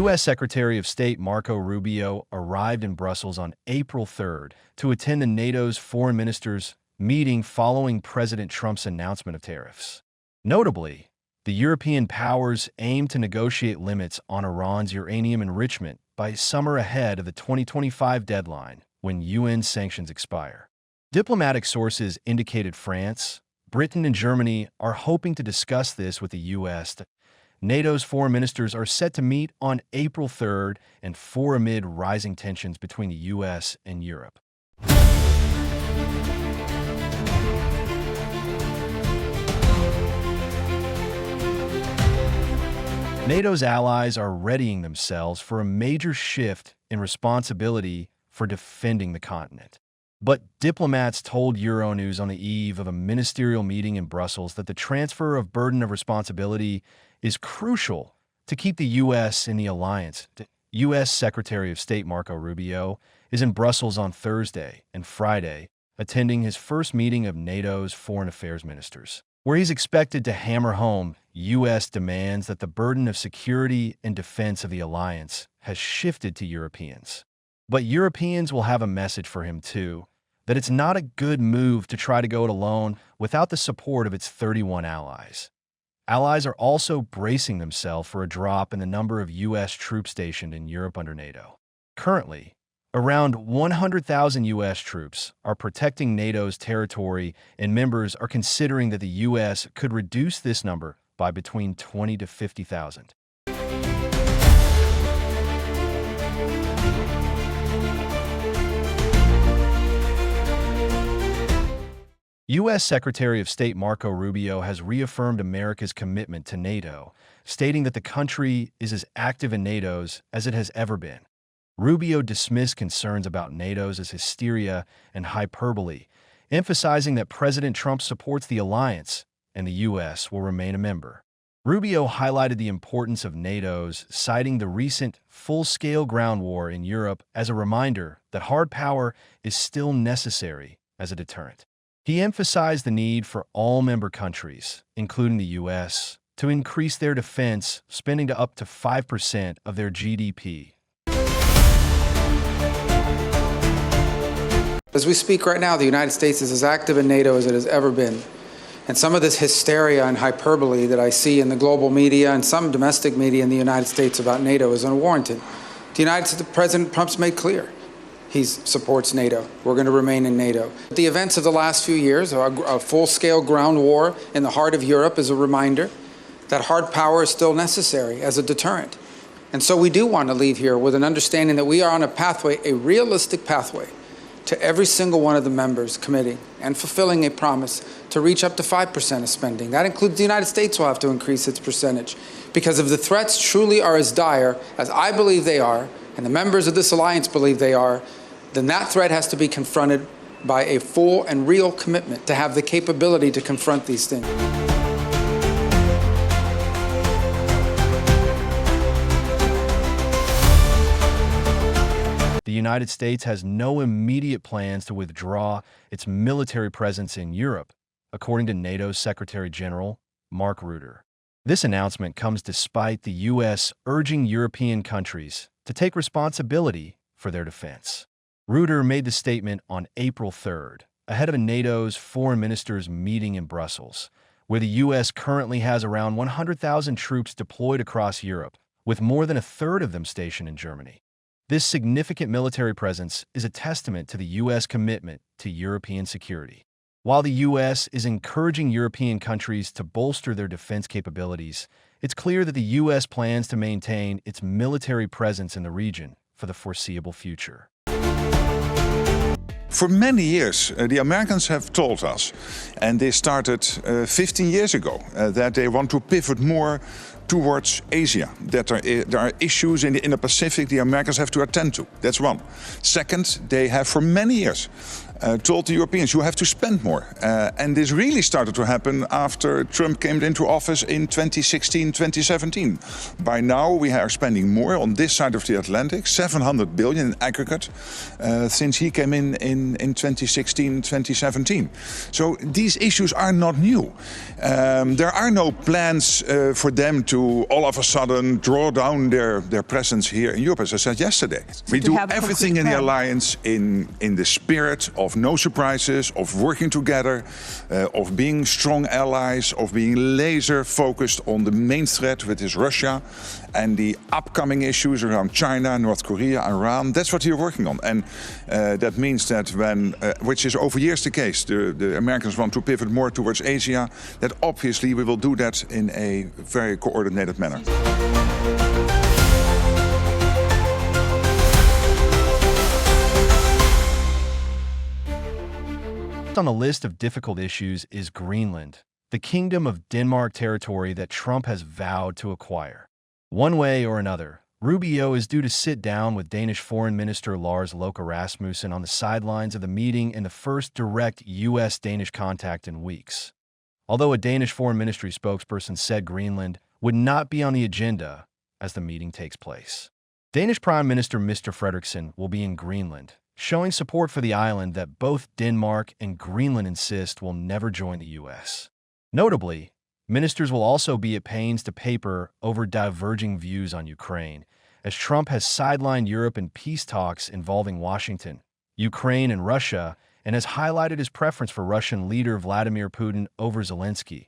U.S. Secretary of State Marco Rubio arrived in Brussels on April 3rd to attend the NATO's foreign ministers' meeting following President Trump's announcement of tariffs. Notably, the European powers aim to negotiate limits on Iran's uranium enrichment by summer ahead of the 2025 deadline when UN sanctions expire. Diplomatic sources indicated France, Britain, and Germany are hoping to discuss this with the U.S. NATO's foreign ministers are set to meet on April 3rd and 4 amid rising tensions between the U.S. and Europe. NATO's allies are readying themselves for a major shift in responsibility for defending the continent. But diplomats told Euronews on the eve of a ministerial meeting in Brussels that the transfer of burden of responsibility is crucial to keep the U.S. in the alliance. U.S. Secretary of State Marco Rubio is in Brussels on Thursday and Friday, attending his first meeting of NATO's foreign affairs ministers, where he's expected to hammer home U.S. demands that the burden of security and defense of the alliance has shifted to Europeans. But Europeans will have a message for him, too, that it's not a good move to try to go it alone without the support of its 31 allies. Allies are also bracing themselves for a drop in the number of U.S. troops stationed in Europe under NATO. Currently, around 100,000 U.S. troops are protecting NATO's territory, and members are considering that the U.S. could reduce this number by between 20 to 50,000. U.S. Secretary of State Marco Rubio has reaffirmed America's commitment to NATO, stating that the country is as active in NATO's as it has ever been. Rubio dismissed concerns about NATO's as hysteria and hyperbole, emphasizing that President Trump supports the alliance and the U.S. will remain a member. Rubio highlighted the importance of NATO's, citing the recent full-scale ground war in Europe as a reminder that hard power is still necessary as a deterrent. He emphasized the need for all member countries, including the U.S., to increase their defense spending to up to 5% of their GDP. As we speak right now, the United States is as active in NATO as it has ever been. And some of this hysteria and hyperbole that I see in the global media and some domestic media in the United States about NATO is unwarranted. President Trump's made clear he supports NATO. We're going to remain in NATO. The events of the last few years, a full-scale ground war in the heart of Europe, is a reminder that hard power is still necessary as a deterrent. And so we do want to leave here with an understanding that we are on a pathway, a realistic pathway, to every single one of the members committing and fulfilling a promise to reach up to 5% of spending. That includes the United States will have to increase its percentage. Because if the threats truly are as dire as I believe they are, and the members of this alliance believe they are, then that threat has to be confronted by a full and real commitment to have the capability to confront these things. The United States has no immediate plans to withdraw its military presence in Europe, according to NATO's Secretary General, Marco Rubio. This announcement comes despite the U.S. urging European countries to take responsibility for their defense. Rubio made the statement on April 3rd, ahead of NATO's foreign ministers' meeting in Brussels, where the U.S. currently has around 100,000 troops deployed across Europe, with more than a third of them stationed in Germany. This significant military presence is a testament to the U.S. commitment to European security. While the U.S. is encouraging European countries to bolster their defense capabilities, it's clear that the U.S. plans to maintain its military presence in the region for the foreseeable future. For many years, the Americans have told us, and they started 15 years ago, that they want to pivot more towards Asia, that there are issues in the Indo-Pacific the Americans have to attend to. That's one. Second, they have for many years told the Europeans, you have to spend more. And this really started to happen after Trump came into office in 2016, 2017. By now, we are spending more on this side of the Atlantic, 700 billion in aggregate, since he came in 2016, 2017. So these issues are not new. There are no plans for them to to all of a sudden draw down their presence here in Europe. As I said yesterday, we do everything in the alliance in the spirit of no surprises, of working together, of being strong allies, of being laser focused on the main threat, which is Russia, and the upcoming issues around China, North Korea, Iran. That's what we're working on. And that means that when, which is over years the case, the Americans want to pivot more towards Asia, that obviously we will do that in a very coordinated manner. On the list of difficult issues is Greenland, the kingdom of Denmark territory that Trump has vowed to acquire. One way or another, Rubio is due to sit down with Danish Foreign Minister Lars Løkke Rasmussen on the sidelines of the meeting in the first direct U.S.-Danish contact in weeks. Although a Danish Foreign Ministry spokesperson said Greenland would not be on the agenda as the meeting takes place. Danish Prime Minister Mr. Frederiksen will be in Greenland, showing support for the island that both Denmark and Greenland insist will never join the U.S. Notably, ministers will also be at pains to paper over diverging views on Ukraine, as Trump has sidelined Europe in peace talks involving Washington, Ukraine, and Russia, and has highlighted his preference for Russian leader Vladimir Putin over Zelensky.